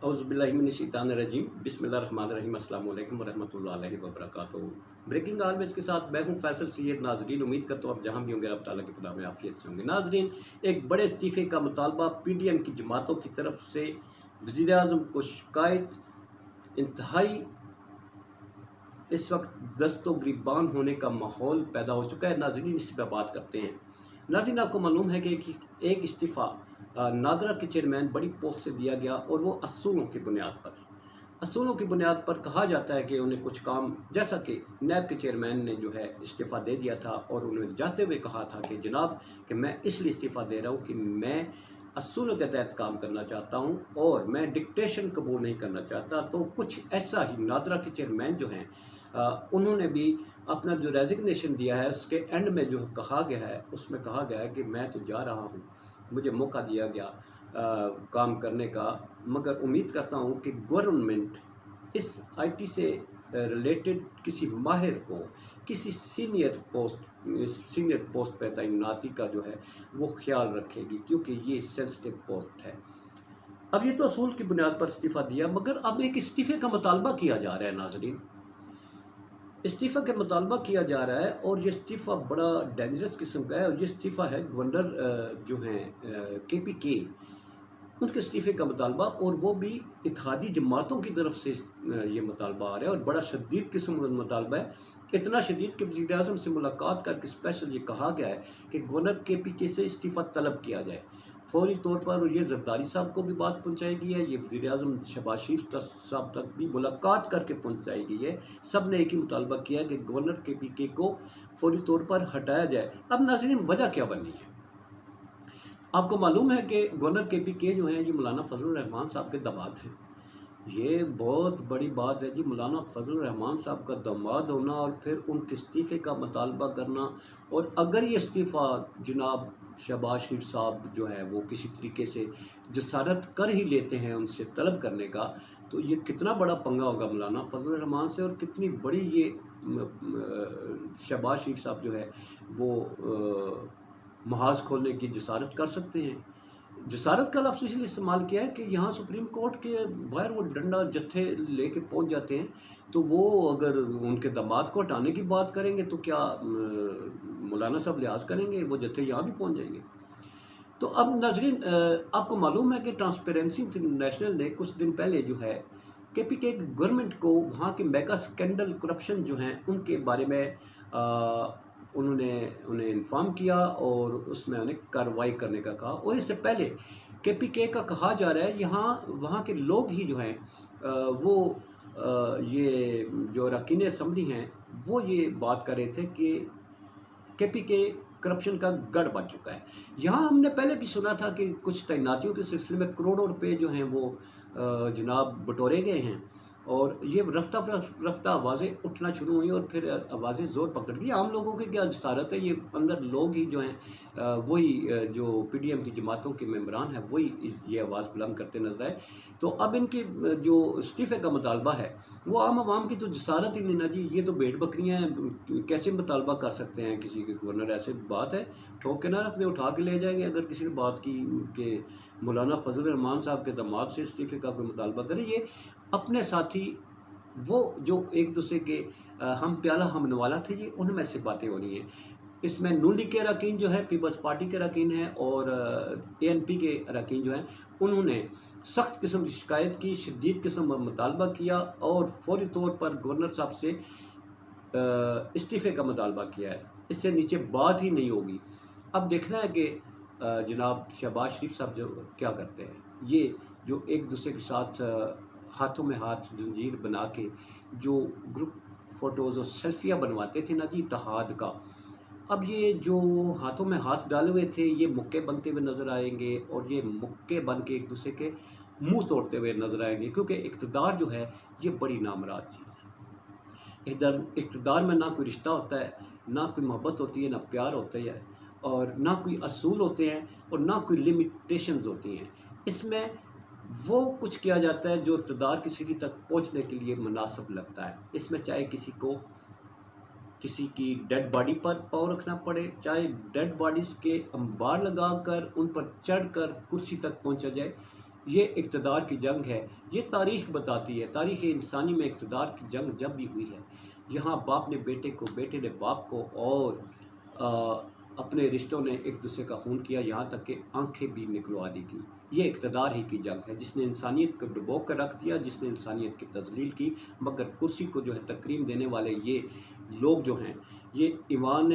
औज़ुबिल्लाहिमिनश्शैतानिर्रजीम बिस्मिल्लाहिर्रहमानिर्रहीम अस्सलाम वालेकुम वरहमतुल्लाहि वबरकातुहू। ब्रेकिंग ऑलवेज़ के साथ मैं हूँ फैसल सैयद। नाज़रीन, उम्मीद करता हूँ आप जहाँ भी होंगे अल्लाह ताला की पनाह में आफियत से होंगे। नाज़रीन, एक बड़े इस्तीफ़े का मुतालबा पीडीएम की जमातों की तरफ से वज़ीर-ए-आज़म को शिकायत इंतहाई इस वक्त दस्तो गिरबान होने का माहौल पैदा हो चुका है। नाज़रीन, इस पर बात करते हैं। नाज़रीन, आपको मालूम है कि एक इस्तीफ़ा नादरा के चेयरमैन बड़ी पोस्ट से दिया गया और वो असूलों की बुनियाद पर कहा जाता है कि उन्हें कुछ काम, जैसा कि नैब के चेयरमैन ने जो है इस्तीफ़ा दे दिया था और उन्होंने जाते हुए कहा था कि जनाब कि मैं इसलिए इस्तीफ़ा दे रहा हूँ कि मैं असूलों के तहत काम करना चाहता हूँ और मैं डिक्टेशन कबूल नहीं करना चाहता। तो कुछ ऐसा ही नादरा के चेयरमैन जो हैं उन्होंने भी अपना जो रेजिग्नेशन दिया है उसके एंड में जो कहा गया है उसमें कहा गया है कि मैं तो जा रहा हूँ, मुझे मौका दिया गया काम करने का, मगर उम्मीद करता हूँ कि गवर्नमेंट इस आईटी से रिलेटेड किसी माहिर को किसी सीनियर पोस्ट पर तैनाती का जो है वो ख्याल रखेगी, क्योंकि ये सेंसिटिव पोस्ट है। अब ये तो असूल की बुनियाद पर इस्तीफ़ा दिया, मगर अब एक इस्तीफ़े का मुतालबा किया जा रहा है। नाज़रीन, इस्तीफ़ा का मुतालबा किया जा रहा है और ये इस्तीफ़ा बड़ा डेंजरस किस्म का है। और ये इस्तीफ़ा है गवर्नर जो हैं केपीके, उनके इस्तीफ़े का मुतालबा, और वो भी इत्तेहादी जमातों की तरफ से ये मुतालबा आ रहा है और बड़ा शदीद किस्म का मुतालबा है। इतना शदीद कि वज़ीर-ए-आज़म से मुलाकात करके स्पेशल ये कहा गया है कि गवर्नर केपीके से इस्तीफ़ा तलब किया जाए फौरी तौर पर। और ये ज़रदारी साहब को भी बात पहुँचाई गई है, ये वज़ीर-ए-आज़म शहबाज शरीफ साहब तक भी मुलाकात करके पहुँचाई गई है। सब ने एक ही मुतालबा किया है कि गवर्नर केपीके को फौरी तौर पर हटाया जाए। अब नाज़रीन, वजह क्या बनी है? आपको मालूम है कि गवर्नर केपीके जो हैं ये मौलाना फजलुर रहमान साहब के दामाद हैं। ये बहुत बड़ी बात है जी, मौलाना फजलुर रहमान साहब का दामाद होना और फिर उनके इस्तीफ़े का मुतालबा करना। और अगर ये इस्तीफ़ा जनाब शहबाज शरीफ साहब जो है वो किसी तरीके से जसारत कर ही लेते हैं उनसे तलब करने का, तो ये कितना बड़ा पंगा होगा मौलाना फजलुर रहमान से, और कितनी बड़ी ये शहबाज शरीफ साहब जो है वो महाज खोलने की जसारत कर सकते हैं। जसारत का लफ्ज़ इसलिए इस्तेमाल किया है कि यहाँ सुप्रीम कोर्ट के बाहर वो डंडा जत्थे लेके पहुँच जाते हैं, तो वो अगर उनके दामाद को हटाने की बात करेंगे तो क्या मौलाना साहब लिहाज करेंगे? वो जत्थे यहाँ भी पहुँच जाएंगे। तो अब नाज़रीन, आपको मालूम है कि ट्रांसपेरेंसी इंटरनेशनल ने कुछ दिन पहले जो है केपीके गवर्नमेंट को वहाँ के मेगा स्कैंडल करप्शन जो हैं उनके बारे में उन्होंने उन्हें इन्फॉर्म किया और उसमें उन्हें कार्रवाई करने का कहा। और इससे पहले केपीके का कहा जा रहा है यहाँ वहाँ के लोग ही जो हैं वो ये जो अरकान असम्बली हैं वो ये बात कर रहे थे कि केपीके करप्शन का गढ़ बन चुका है। यहाँ हमने पहले भी सुना था कि कुछ तैनातियों के सिलसिले में करोड़ों रुपए जो हैं वो जनाब बटोरे गए हैं, और ये रफ्ता रफ्ता आवाज़ें उठना शुरू हुई और फिर आवाज़ें ज़ोर पकड़ गई। आम लोगों की क्या जसारत है, ये अंदर लोग ही जो हैं वही जो पीडीएम की जमातों के मेंबरान हैं वही ये आवाज़ बुलंद करते नजर आए। तो अब इनकी जो इस्तीफ़े का मुतालबा है वो आम आवाम की तो जसारत ही नहीं ना जी, ये तो भेड़ बकरियाँ हैं, कैसे मुतालबा कर सकते हैं किसी के गवर्नर? ऐसे बात है, ठोक के ना रख दे, उठा के ले जाएंगे। अगर किसी ने बात की कि मौलाना फजल रहमान साहब के दामाद से इस्तीफ़े का कोई मुतालबा करे, ये अपने साथी वो जो एक दूसरे के हम प्याला हम नवाला थे, ये उनमें से बातें हो रही हैं। इसमें नून लीग के अरकान जो है, पीपल्स पार्टी के अरकान हैं और एएनपी के अरकान जो हैं, उन्होंने सख्त किस्म की शिकायत की, शदीद किस्म का मुतालबा किया और फौरी तौर पर गवर्नर साहब से इस्तीफ़े का मुतालबा किया है। इससे नीचे बात ही नहीं होगी। अब देखना है कि जनाब शहबाज शरीफ साहब जो क्या करते हैं। ये जो एक दूसरे के साथ हाथों में हाथ जंजीर बना के जो ग्रुप फ़ोटोज़ और सेल्फियाँ बनवाते थे ना जी इत्तेहाद का, अब ये जो हाथों में हाथ डाले हुए थे ये मुक्के बनते हुए नज़र आएंगे और ये मुक्के बन के एक दूसरे के मुंह तोड़ते हुए नज़र आएंगे, क्योंकि इक़्तिदार जो है ये बड़ी नामुराद चीज़ है। इधर इक़्तिदार में ना कोई रिश्ता होता है, ना कोई मोहब्बत होती है, ना प्यार होता है, और ना कोई असूल होते हैं और ना कोई लिमिटेशंस होती हैं। इसमें वो कुछ किया जाता है जो इक़्तिदार की सीढ़ी तक पहुंचने के लिए मुनासिब लगता है। इसमें चाहे किसी की डेड बॉडी पर पाँव रखना पड़े, चाहे डेड बॉडीज़ के अंबार लगाकर उन पर चढ़कर कुर्सी तक पहुंचा जाए, یہ اقتدار کی جنگ ہے، یہ تاریخ بتاتی ہے، تاریخ انسانی میں اقتدار کی جنگ جب بھی ہوئی ہے، یہاں باپ نے بیٹے کو، بیٹے نے باپ کو، اور اپنے رشتوں نے ایک دوسرے کا خون کیا، یہاں تک کہ آنکھیں بھی نکلوا دی گئی۔ یہ اقتدار ہی کی جنگ ہے جس نے انسانیت کو ڈبو کر رکھ دیا، جس نے انسانیت کی تذلیل کی، مگر کرسی کو جو ہے تکریم دینے والے یہ لوگ جو ہیں، یہ ایمان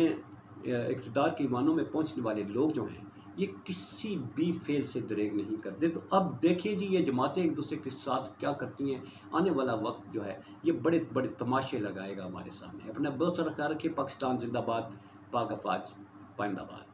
اقتدار کے ایوانوں میں پہنچنے والے لوگ جو ہیں، یہ کسی بھی فعل سے دریغ نہیں کرتے۔ تو اب دیکھیں جی یہ جماعتیں ایک دوسرے کے ساتھ کیا کرتی ہیں، آنے والا وقت جو ہے یہ بڑے بڑے تماشے لگائے گا ہمارے سامنے۔ اپنا بہت سارا خیال رکھیے۔ پاکستان زندہ باد، پاک افواج پائندہ باد۔